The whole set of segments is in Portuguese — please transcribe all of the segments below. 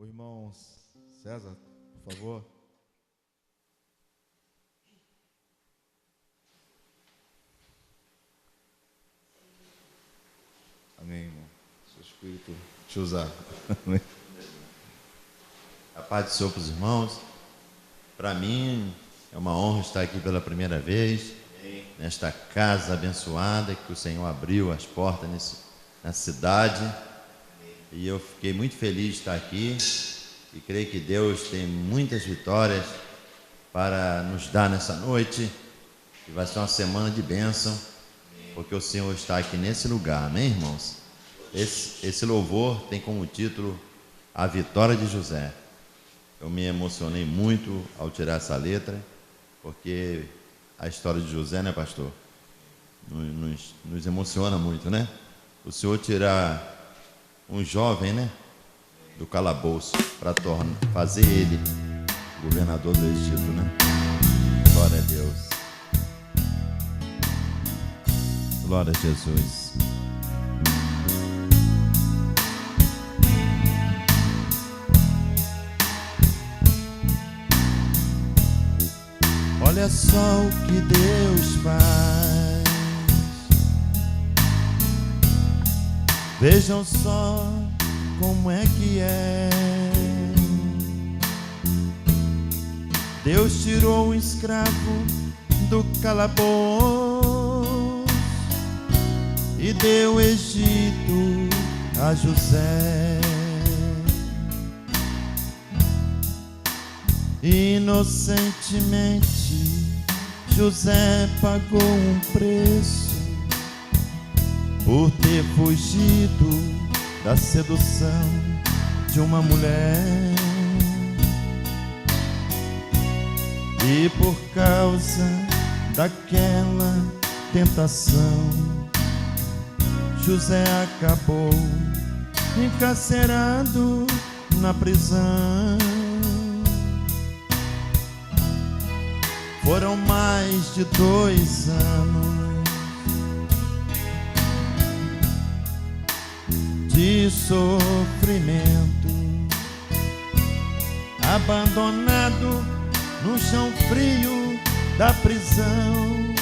O irmão César, por favor. Amém, irmão. Seu Espírito te usar. A paz do Senhor para os irmãos. Para mim é uma honra estar aqui pela primeira vez, nesta casa abençoada que o Senhor abriu as portas nessa cidade. E eu fiquei muito feliz de estar aqui e creio que Deus tem muitas vitórias para nos dar nessa noite. E vai ser uma semana de bênção, porque o Senhor está aqui nesse lugar, amém, irmãos? Esse louvor tem como título A Vitória de José. Eu me emocionei muito ao tirar essa letra, porque a história de José, né, pastor? Nos emociona muito, né? O Senhor tirar um jovem, né, do calabouço para fazer ele governador do Egito, né? Glória a Deus. Glória a Jesus. Olha só o que Deus faz. Vejam só como é que é. Deus tirou um escravo do calabouço e deu o Egito a José. Inocentemente José pagou um preço por ter fugido da sedução de uma mulher. E por causa daquela tentação, José acabou encarcerado na prisão. Foram mais de 2 anos de sofrimento, abandonado no chão frio da prisão,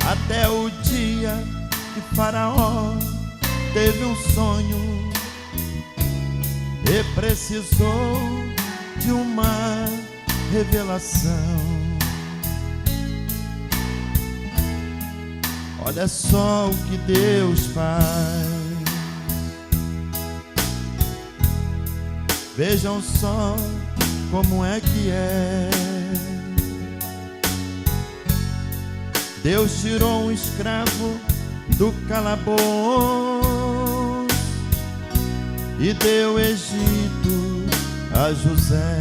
até o dia que Faraó teve um sonho e precisou de uma revelação. Olha só o que Deus faz. Vejam só como é que é. Deus tirou um escravo do calabouço e deu o Egito a José.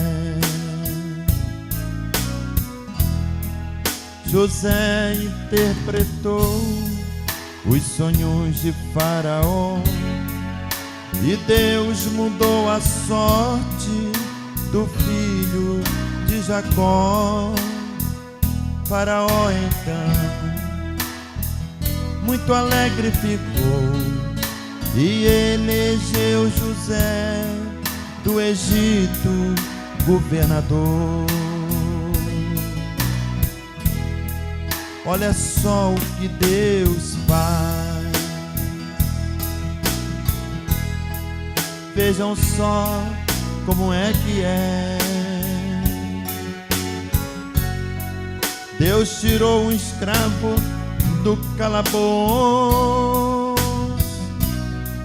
José interpretou os sonhos de Faraó e Deus mudou a sorte do filho de Jacó. Faraó então muito alegre ficou e elegeu José do Egito governador. Olha só o que Deus faz. Vejam só como é que é. Deus tirou um escravo do calabouço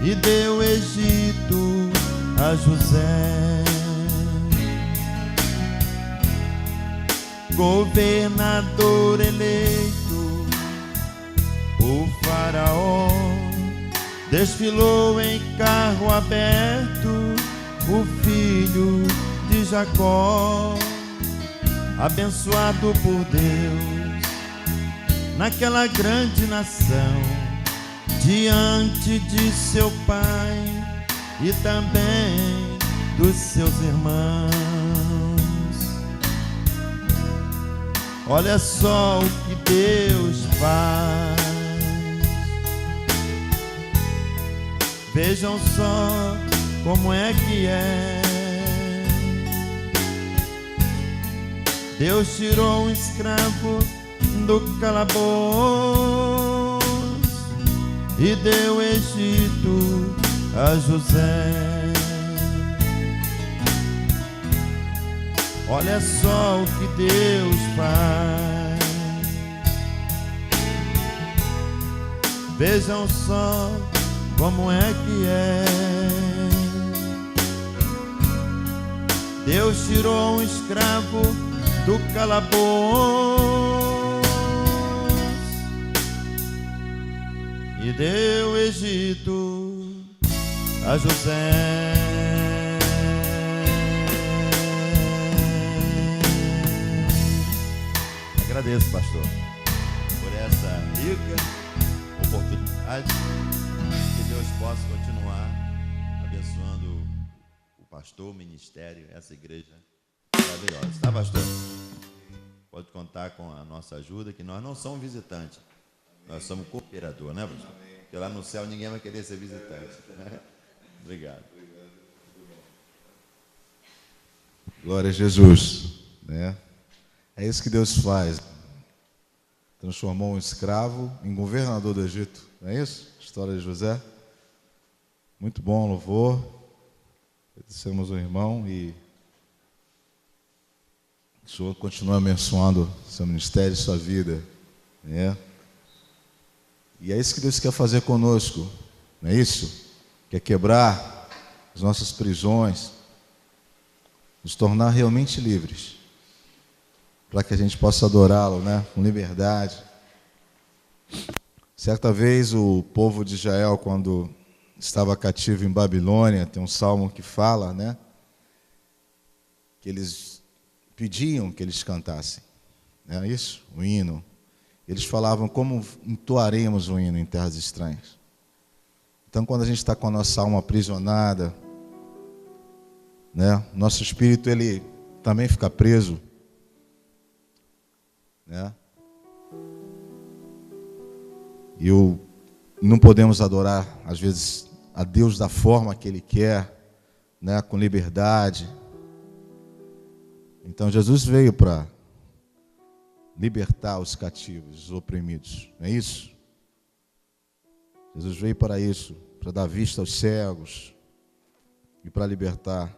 e deu o Egito a José. Governador eleito, o Faraó desfilou em carro aberto o filho de Jacó, abençoado por Deus naquela grande nação, diante de seu pai e também dos seus irmãos. Olha só o que Deus faz. Vejam só como é que é? Deus tirou um escravo do calabouço e deu Egito a José. Olha só o que Deus faz. Vejam só como é que é. Deus tirou um escravo do calabouço e deu Egito a José. Agradeço, pastor, por essa rica oportunidade. Que Deus possa continuar abençoando o pastor, o ministério, essa igreja maravilhosa. Tá, pastor? Pode contar com a nossa ajuda, que nós não somos visitantes, nós somos cooperador, né, pastor? Porque lá no céu ninguém vai querer ser visitante. Obrigado. Glória a Jesus, né? É isso que Deus faz. Transformou um escravo em governador do Egito. Não é isso? História de José. Muito bom, louvor. Agradecemos o irmão e o Senhor continua abençoando seu ministério e sua vida, né? E é isso que Deus quer fazer conosco, não é isso? Quer quebrar as nossas prisões, nos tornar realmente livres, para que a gente possa adorá-lo, né? Com liberdade. Certa vez o povo de Israel, quando estava cativo em Babilônia, tem um salmo que fala, né? Que eles pediam que eles cantassem, não é isso? O hino. Eles falavam: como entoaremos o hino em terras estranhas? Então, quando a gente está com a nossa alma aprisionada, né? Nosso espírito, ele também fica preso, né? E não podemos adorar, às vezes, a Deus da forma que Ele quer, né? Com liberdade. Então, Jesus veio para libertar os cativos, os oprimidos, não é isso? Jesus veio para isso, para dar vista aos cegos e para libertar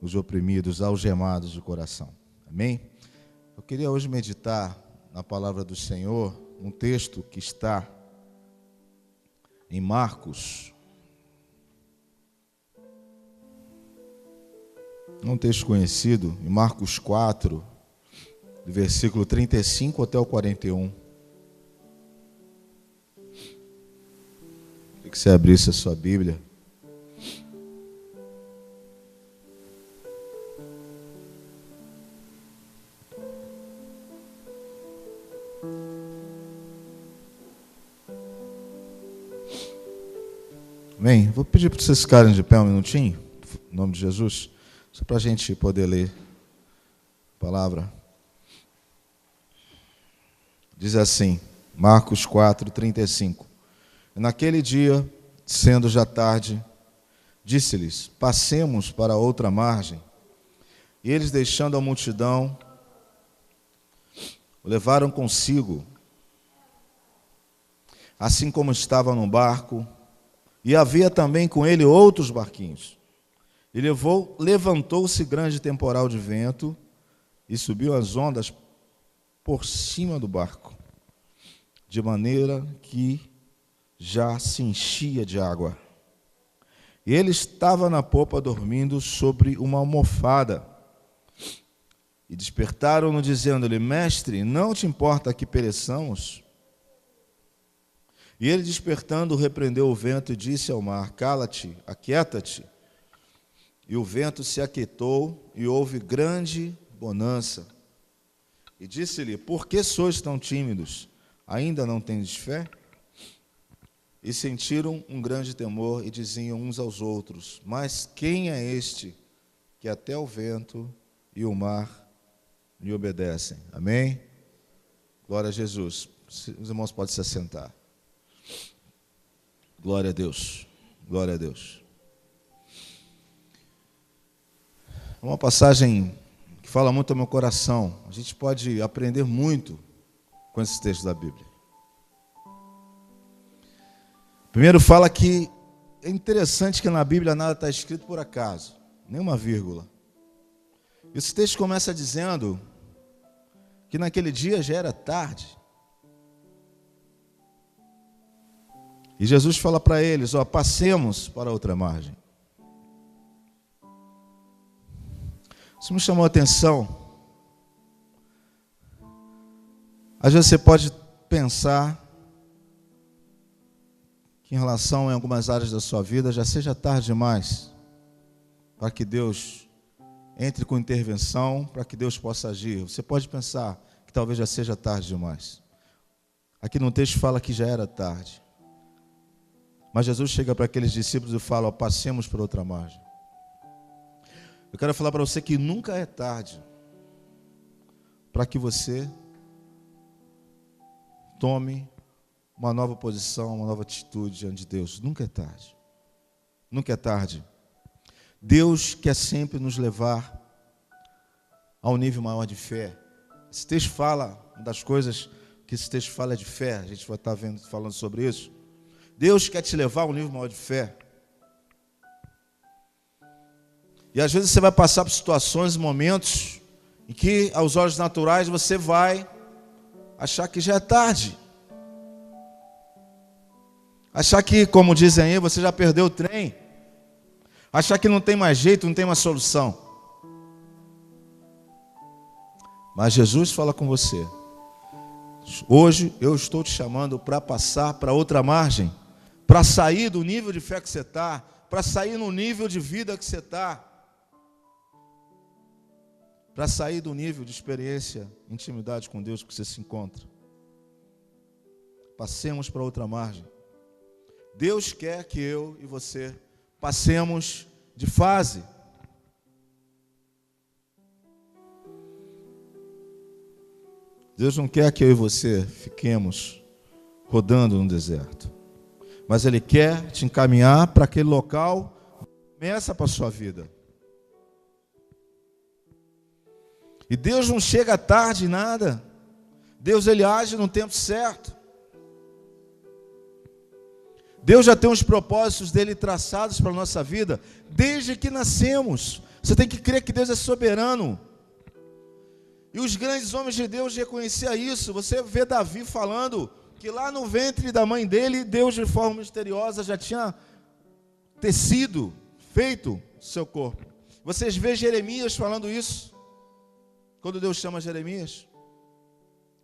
os oprimidos, algemados do coração. Amém? Eu queria hoje meditar na palavra do Senhor, um texto que está em Marcos. Um texto conhecido, em Marcos 4, do versículo 35 até o 41. Queria que você abrisse a sua Bíblia. Amém? Vou pedir para vocês ficarem de pé um minutinho, em nome de Jesus, só para a gente poder ler a palavra. Diz assim, Marcos 4, 35. Naquele dia, sendo já tarde, disse-lhes: passemos para outra margem. E eles, deixando a multidão, o levaram consigo, assim como estava no barco. E havia também com ele outros barquinhos. E levantou-se grande temporal de vento e subiu as ondas por cima do barco, de maneira que já se enchia de água. E ele estava na popa dormindo sobre uma almofada. E despertaram-no, dizendo-lhe: mestre, não te importa que pereçamos? E ele, despertando, repreendeu o vento e disse ao mar: cala-te, aquieta-te. E o vento se aquietou e houve grande bonança. E disse-lhe: por que sois tão tímidos? Ainda não tendes fé? E sentiram um grande temor e diziam uns aos outros: mas quem é este que até o vento e o mar lhe obedecem? Amém? Glória a Jesus. Os irmãos podem se assentar. Glória a Deus. Glória a Deus. É uma passagem que fala muito ao meu coração. A gente pode aprender muito com esses textos da Bíblia. Primeiro fala que é interessante que na Bíblia nada está escrito por acaso, nenhuma vírgula. Esse texto começa dizendo que naquele dia já era tarde. E Jesus fala para eles, passemos para outra margem. Isso me chamou a atenção. Às vezes você pode pensar que em relação a algumas áreas da sua vida já seja tarde demais para que Deus entre com intervenção, para que Deus possa agir. Você pode pensar que talvez já seja tarde demais. Aqui no texto fala que já era tarde. Mas Jesus chega para aqueles discípulos e fala, passemos para outra margem. Eu quero falar para você que nunca é tarde para que você tome uma nova posição, uma nova atitude diante de Deus. Nunca é tarde. Nunca é tarde. Deus quer sempre nos levar a um nível maior de fé. Esse texto fala, uma das coisas que esse texto fala é de fé. A gente vai estar falando sobre isso. Deus quer te levar a um nível maior de fé. E às vezes você vai passar por situações e momentos em que, aos olhos naturais, você vai achar que já é tarde. Achar que, como dizem aí, você já perdeu o trem. Achar que não tem mais jeito, não tem mais solução. Mas Jesus fala com você. Hoje eu estou te chamando para passar para outra margem. Para sair do nível de fé que você está. Para sair no nível de vida que você está. Para sair do nível de experiência, intimidade com Deus que você se encontra. Passemos para outra margem. Deus quer que eu e você passemos de fase. Deus não quer que eu e você fiquemos rodando no deserto. Mas Ele quer te encaminhar para aquele local que começa para a sua vida. E Deus não chega tarde em nada. Deus, Ele age no tempo certo. Deus já tem os propósitos dele traçados para a nossa vida desde que nascemos. Você tem que crer que Deus é soberano. E os grandes homens de Deus reconheciam isso. Você vê Davi falando que lá no ventre da mãe dele, Deus de forma misteriosa já tinha tecido, feito seu corpo. Vocês vê Jeremias falando isso. Quando Deus chama Jeremias,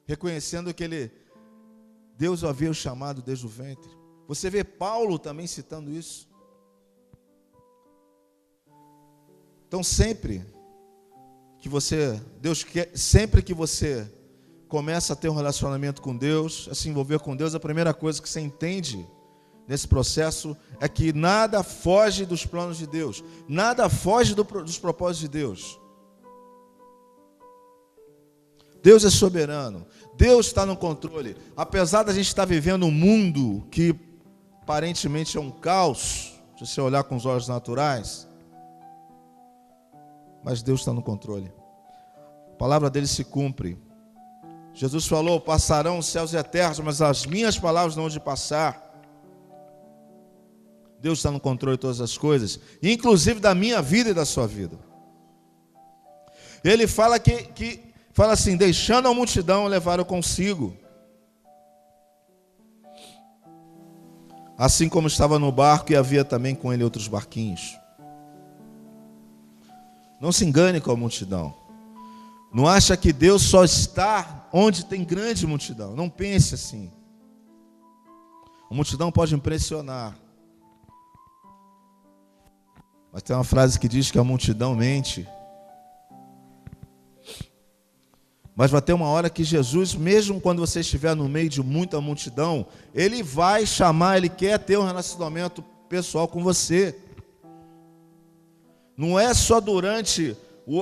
reconhecendo que Deus o havia chamado desde o ventre. Você vê Paulo também citando isso. Então sempre que você começa a ter um relacionamento com Deus, a se envolver com Deus, a primeira coisa que você entende nesse processo é que nada foge dos planos de Deus, nada foge dos propósitos de Deus. Deus é soberano, Deus está no controle. Apesar da gente estar vivendo um mundo que aparentemente é um caos, se você olhar com os olhos naturais, mas Deus está no controle. A palavra dele se cumpre. Jesus falou, passarão os céus e a terra, mas as minhas palavras não hão de passar. Deus está no controle de todas as coisas, inclusive da minha vida e da sua vida. Ele fala fala assim, deixando a multidão, levaram consigo. Assim como estava no barco e havia também com ele outros barquinhos. Não se engane com a multidão. Não acha que Deus só está onde tem grande multidão. Não pense assim. A multidão pode impressionar. Mas tem uma frase que diz que a multidão mente. Mas vai ter uma hora que Jesus, mesmo quando você estiver no meio de muita multidão, Ele vai chamar, Ele quer ter um relacionamento pessoal com você. Não é só durante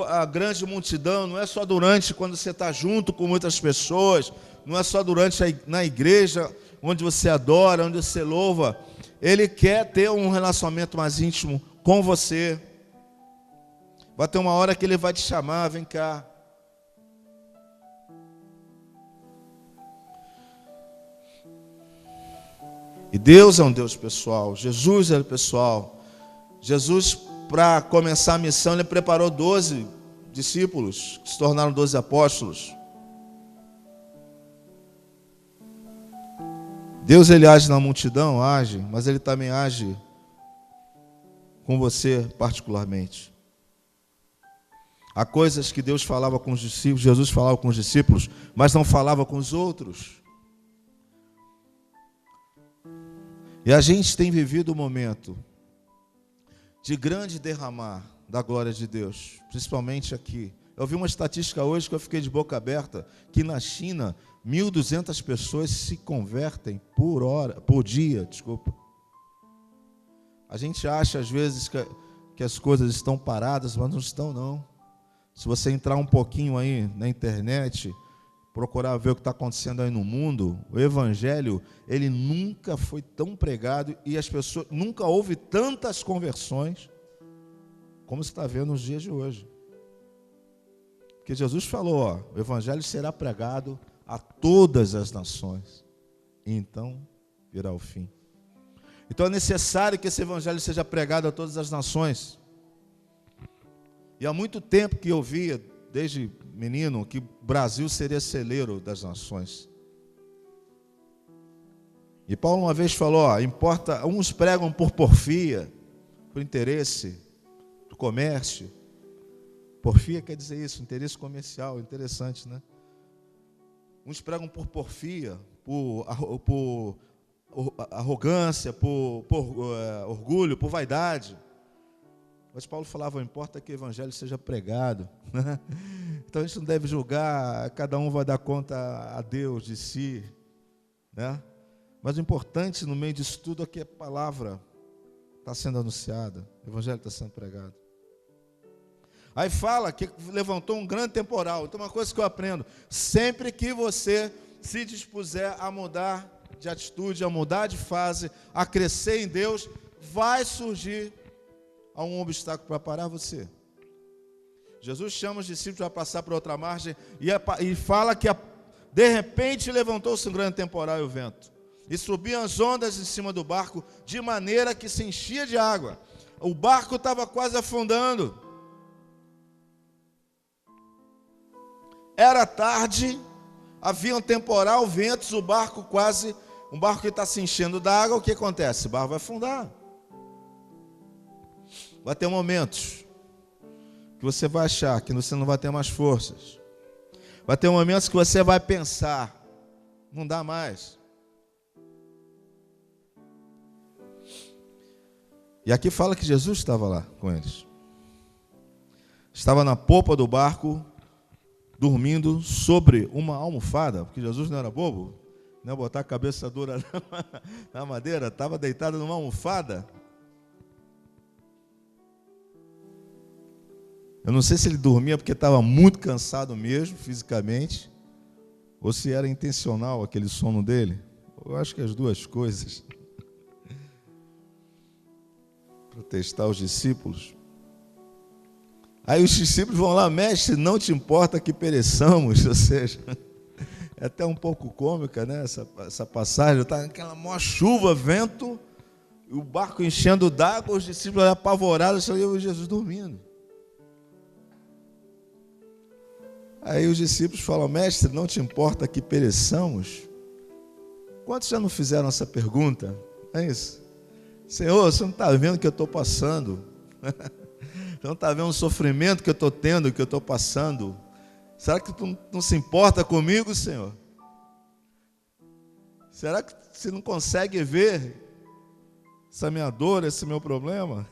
a grande multidão, não é só durante quando você está junto com muitas pessoas, não é só durante na igreja, onde você adora, onde você louva. Ele quer ter um relacionamento mais íntimo com você. Vai ter uma hora que Ele vai te chamar, vem cá. E Deus é um Deus pessoal, Jesus é pessoal. Jesus, para começar a missão, Ele preparou 12 discípulos, que se tornaram 12 apóstolos. Deus, Ele age na multidão, age, mas Ele também age com você particularmente. Há coisas que Deus falava com os discípulos, Jesus falava com os discípulos, mas não falava com os outros. E a gente tem vivido um momento de grande derramar da glória de Deus, principalmente aqui. Eu vi uma estatística hoje que eu fiquei de boca aberta, que na China, 1.200 pessoas se convertem por dia. A gente acha às vezes que as coisas estão paradas, mas não estão não. Se você entrar um pouquinho aí na internet, procurar ver o que está acontecendo aí no mundo, o Evangelho, ele nunca foi tão pregado e as pessoas, nunca houve tantas conversões como se está vendo nos dias de hoje. Porque Jesus falou, o Evangelho será pregado a todas as nações, e então virá o fim. Então é necessário que esse Evangelho seja pregado a todas as nações. E há muito tempo que eu via, desde menino, que o Brasil seria celeiro das nações. E Paulo uma vez falou, importa, uns pregam por porfia, por interesse, por comércio. Porfia quer dizer isso, interesse comercial, interessante, né? Uns pregam por porfia, por arrogância, por orgulho, por vaidade. Mas Paulo falava, importa que o Evangelho seja pregado. Então a gente não deve julgar, cada um vai dar conta a Deus de si, né? Mas o importante no meio disso tudo é que a palavra está sendo anunciada, o Evangelho está sendo pregado. Aí fala que levantou um grande temporal. Então uma coisa que eu aprendo, sempre que você se dispuser a mudar de atitude, a mudar de fase, a crescer em Deus, vai surgir um obstáculo para parar você. Jesus chama os discípulos a passar para outra margem e fala que de repente levantou-se um grande temporal e o vento. E subiam as ondas em cima do barco de maneira que se enchia de água. O barco estava quase afundando. Era tarde, havia um temporal, ventos, um barco que está se enchendo d'água, o que acontece? O barco vai afundar. Vai ter momentos que você vai achar que você não vai ter mais forças. Vai ter momentos que você vai pensar, não dá mais. E aqui fala que Jesus estava lá com eles. Estava na popa do barco, dormindo sobre uma almofada, porque Jesus não era bobo, não ia botar a cabeça dura na madeira, estava deitado numa almofada. Eu não sei se ele dormia porque estava muito cansado mesmo, fisicamente, ou se era intencional aquele sono dele. Eu acho que as duas coisas. Para testar os discípulos. Aí os discípulos vão lá, mestre, não te importa que pereçamos, ou seja, é até um pouco cômica, né, essa passagem, está aquela maior chuva, vento, o barco enchendo d'água, os discípulos apavorados, e Jesus dormindo. Aí os discípulos falam, mestre, não te importa que pereçamos? Quantos já não fizeram essa pergunta? É isso? Senhor, você não está vendo o que eu estou passando? Você não está vendo o sofrimento que eu estou tendo, que eu estou passando? Será que tu não se importa comigo, Senhor? Será que você não consegue ver essa minha dor, esse meu problema?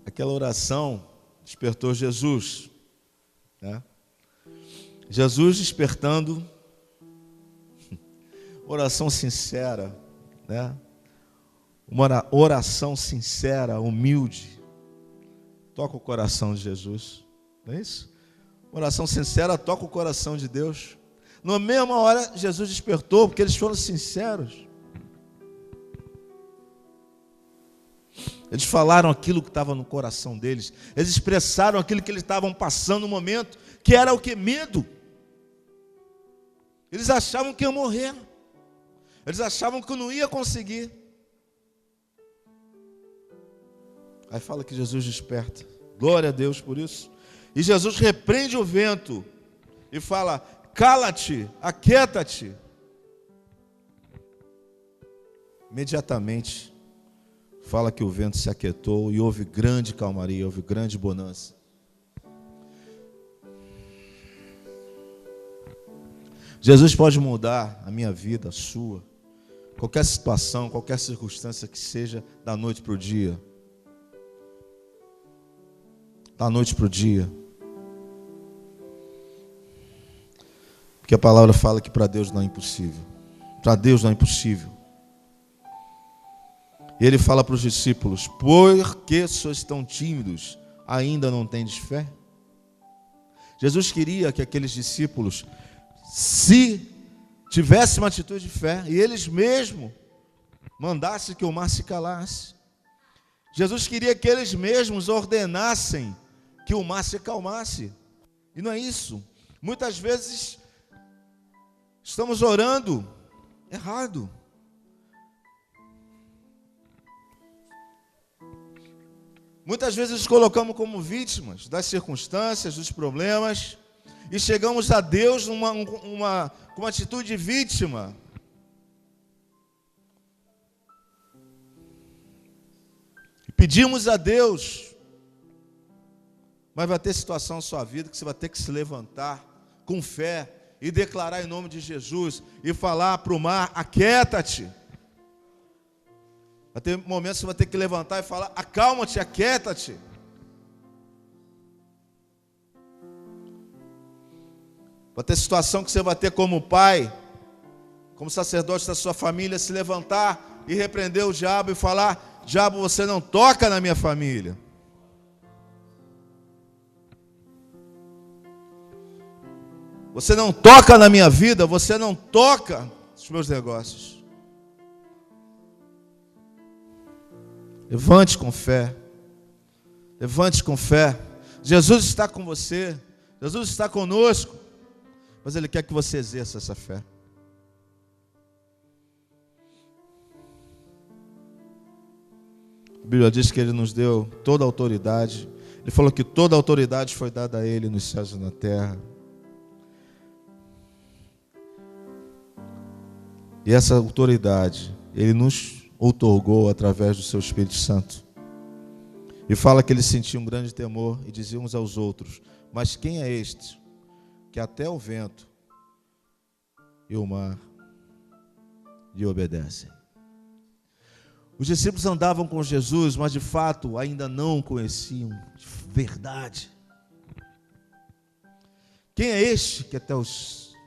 Aquela oração despertou Jesus, né? Jesus despertando, oração sincera, né? Uma oração sincera, humilde, toca o coração de Jesus, não é isso? Oração sincera toca o coração de Deus. Na mesma hora Jesus despertou, porque eles foram sinceros. Eles falaram aquilo que estava no coração deles. Eles expressaram aquilo que eles estavam passando no momento, que era o que? Medo. Eles achavam que iam morrer. Eles achavam que não ia conseguir. Aí fala que Jesus desperta. Glória a Deus por isso. E Jesus repreende o vento e fala: cala-te, aquieta-te. Imediatamente fala que o vento se aquietou e houve grande calmaria, houve grande bonança. Jesus pode mudar a minha vida, a sua, qualquer situação, qualquer circunstância que seja, da noite para o dia. Da noite para o dia. Porque a palavra fala que para Deus não é impossível. Para Deus não é impossível. E ele fala para os discípulos: por que sois tão tímidos? Ainda não tendes fé? Jesus queria que aqueles discípulos, se tivessem uma atitude de fé, e eles mesmos mandassem que o mar se calasse. Jesus queria que eles mesmos ordenassem que o mar se acalmasse. E não é isso. Muitas vezes estamos orando errado. Muitas vezes nos colocamos como vítimas das circunstâncias, dos problemas, e chegamos a Deus com uma atitude de vítima. E pedimos a Deus, mas vai ter situação na sua vida que você vai ter que se levantar com fé e declarar em nome de Jesus e falar para o mar: aquieta-te. Vai ter momentos que você vai ter que levantar e falar: acalma-te, aquieta-te. Vai ter situação que você vai ter como pai, como sacerdote da sua família, se levantar e repreender o diabo e falar: diabo, você não toca na minha família. Você não toca na minha vida, você não toca nos meus negócios. Levante com fé. Levante com fé. Jesus está com você. Jesus está conosco. Mas Ele quer que você exerça essa fé. A Bíblia diz que Ele nos deu toda a autoridade. Ele falou que toda a autoridade foi dada a Ele nos céus e na terra. E essa autoridade Ele nos outorgou através do seu Espírito Santo. E fala que Ele sentia um grande temor e dizia uns aos outros: mas quem é este que até o vento e o mar lhe obedecem? Os discípulos andavam com Jesus, mas de fato ainda não conheciam de verdade. Quem é este que até o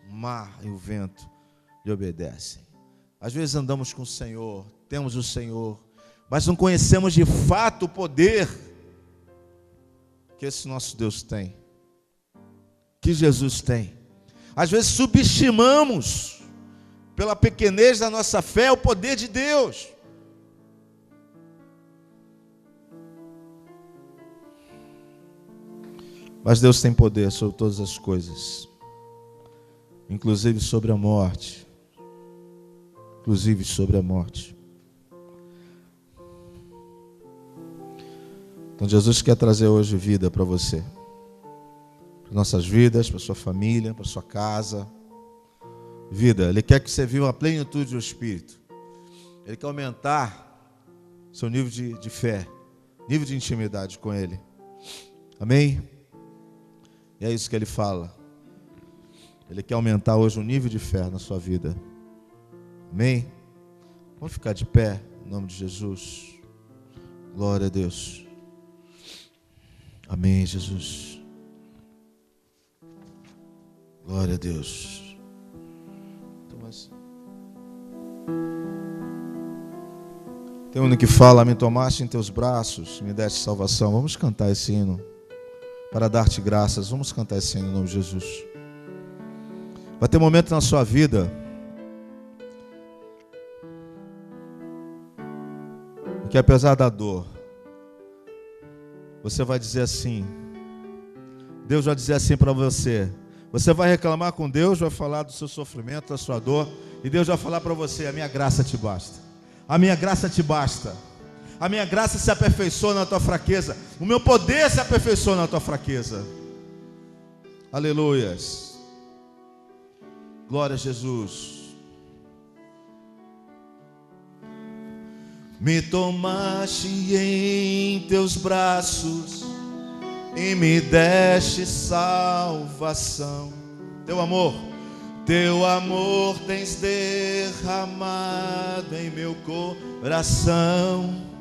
mar e o vento lhe obedecem? Às vezes andamos com o Senhor, temos o Senhor, mas não conhecemos de fato o poder que esse nosso Deus tem, que Jesus tem. Às vezes subestimamos, pela pequenez da nossa fé, o poder de Deus. Mas Deus tem poder sobre todas as coisas, inclusive sobre a morte. Inclusive sobre a morte. Então Jesus quer trazer hoje vida para você, para nossas vidas, para sua família, para sua casa. Vida, Ele quer que você viva a plenitude do Espírito. Ele quer aumentar seu nível de fé, nível de intimidade com Ele. Amém? E é isso que Ele fala. Ele quer aumentar hoje o nível de fé na sua vida. Amém? Vamos ficar de pé, em nome de Jesus. Glória a Deus. Amém, Jesus. Glória a Deus. Tem um que fala: me tomaste em teus braços, me deste salvação. Vamos cantar esse hino para dar-te graças. Vamos cantar esse hino em nome de Jesus. Vai ter momento na sua vida que, apesar da dor, você vai dizer assim, Deus vai dizer assim para você. Você vai reclamar com Deus, vai falar do seu sofrimento, da sua dor, e Deus vai falar para você, a minha graça te basta. A minha graça te basta. A minha graça se aperfeiçoa na tua fraqueza. O meu poder se aperfeiçoa na tua fraqueza. Aleluias. Glória a Jesus. Me tomaste em teus braços e me deste salvação. Teu amor tens derramado em meu coração.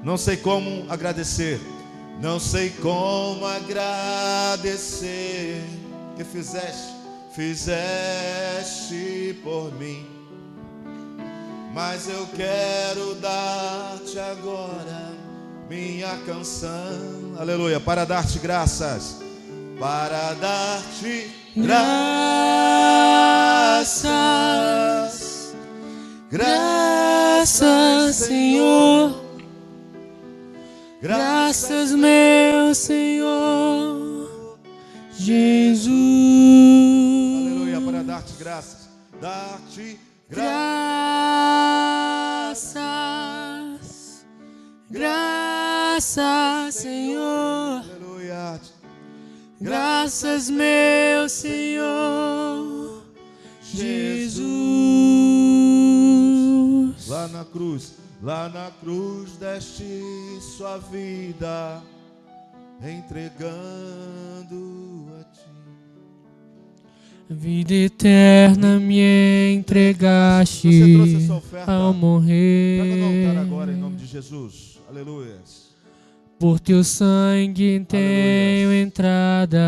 Não sei como agradecer, não sei como agradecer que fizeste por mim. Mas eu quero dar-te agora minha canção, aleluia, para dar-te graças, para dar-te graças, graças, Senhor, graças, meu Senhor, Jesus, aleluia, para dar-te graças, dar-te graças, graças, Senhor, aleluia, graças, meu Senhor, Jesus. Lá na cruz deste sua vida, entregando a ti. Vida eterna me entregaste. Você trouxe essa oferta ao morrer. Traga no altar agora em nome de Jesus. Aleluia. Por teu sangue tenho entrada.